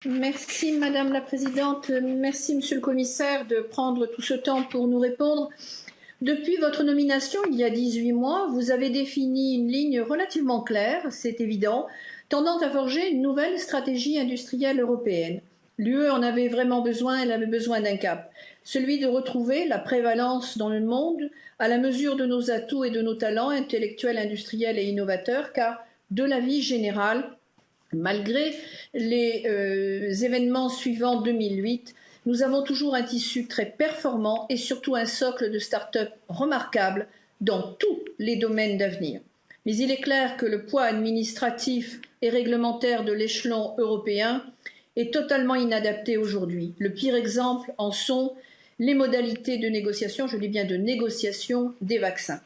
Merci Madame la Présidente, merci Monsieur le Commissaire de prendre tout ce temps pour nous répondre. Depuis votre nomination, il y a 18 mois, vous avez défini une ligne relativement claire, c'est évident, tendant à forger une nouvelle stratégie industrielle européenne. L'UE en avait vraiment besoin, elle avait besoin d'un cap, celui de retrouver la prévalence dans le monde à la mesure de nos atouts et de nos talents intellectuels, industriels et innovateurs, car de l'avis général, malgré les événements suivants 2008, nous avons toujours un tissu très performant et surtout un socle de start-up remarquable dans tous les domaines d'avenir. Mais il est clair que le poids administratif et réglementaire de l'échelon européen est totalement inadapté aujourd'hui. Le pire exemple en sont les modalités de négociation, je dis bien de négociation des vaccins.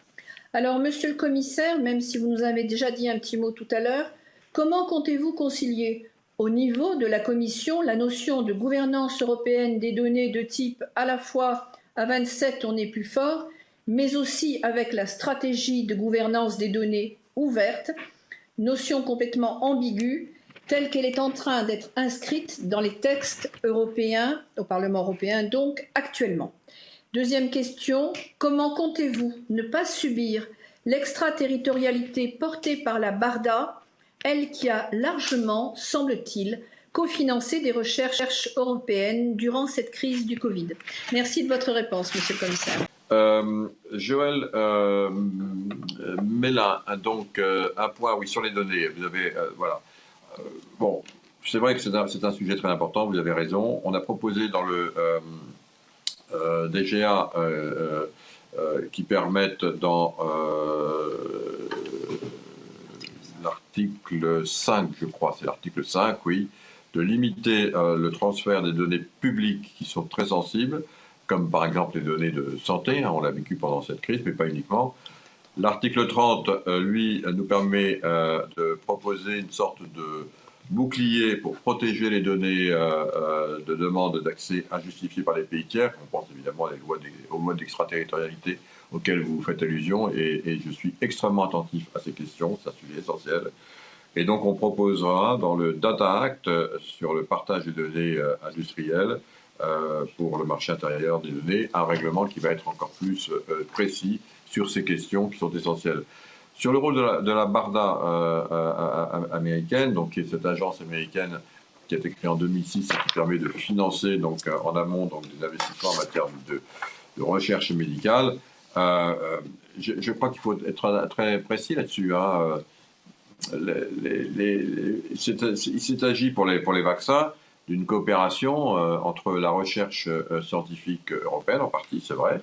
Alors, Monsieur le Commissaire, même si vous nous avez déjà dit un petit mot tout à l'heure, comment comptez-vous concilier au niveau de la Commission la notion de gouvernance européenne des données de type à la fois à 27 on est plus fort, mais aussi avec la stratégie de gouvernance des données ouvertes, notion complètement ambiguë, telle qu'elle est en train d'être inscrite dans les textes européens, au Parlement européen donc actuellement. Deuxième question, comment comptez-vous ne pas subir l'extraterritorialité portée par la Barda, elle qui a largement, semble-t-il, cofinancé des recherches européennes durant cette crise du Covid? Merci de votre réponse, Monsieur le Commissaire. Joël Mélin, donc un point, oui, sur les données. Vous avez, voilà. Bon, c'est vrai que c'est un sujet très important, vous avez raison. On a proposé dans le DGA qui permettent dans l'article 5, je crois, c'est l'article 5, oui, de limiter le transfert des données publiques qui sont très sensibles, comme par exemple les données de santé, on l'a vécu pendant cette crise, mais pas uniquement. L'article 30, lui, nous permet de proposer une sorte de bouclier pour protéger les données de demande d'accès injustifiées par les pays tiers. On pense évidemment aux lois d'extraterritorialité auxquelles vous faites allusion, et je suis extrêmement attentif à ces questions, c'est un sujet essentiel. Et donc on proposera dans le Data Act sur le partage des données industrielles pour le marché intérieur des données, un règlement qui va être encore plus précis sur ces questions qui sont essentielles. Sur le rôle de la Barda américaine, donc qui est cette agence américaine qui a été créée en 2006 et qui permet de financer donc en amont donc des investissements en matière de recherche médicale. Je crois qu'il faut être très précis là-dessus. Hein. Il s'agit pour les vaccins d'une coopération entre la recherche scientifique européenne, en partie, c'est vrai,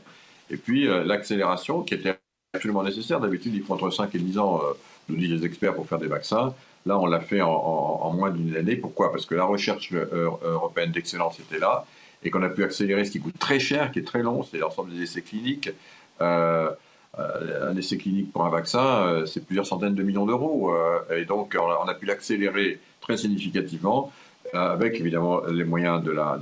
et puis l'accélération qui était absolument nécessaire. D'habitude, il faut entre 5 et 10 ans, nous disent les experts, pour faire des vaccins. Là, on l'a fait en moins d'une année. Pourquoi? Parce que la recherche européenne d'excellence était là et qu'on a pu accélérer ce qui coûte très cher, qui est très long, c'est l'ensemble des essais cliniques. Un essai clinique pour un vaccin, c'est plusieurs centaines de millions d'euros. Et donc, on a pu l'accélérer très significativement avec évidemment les moyens de la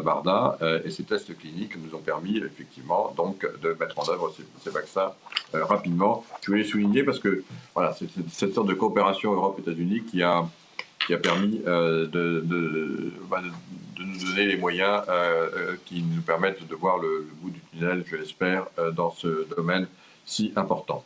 Barda, et ces tests cliniques nous ont permis effectivement donc de mettre en œuvre ces vaccins rapidement. Je voulais souligner parce que voilà, c'est cette sorte de coopération Europe-États-Unis qui a permis de nous donner les moyens qui nous permettent de voir le bout du tunnel, je l'espère, dans ce domaine si important.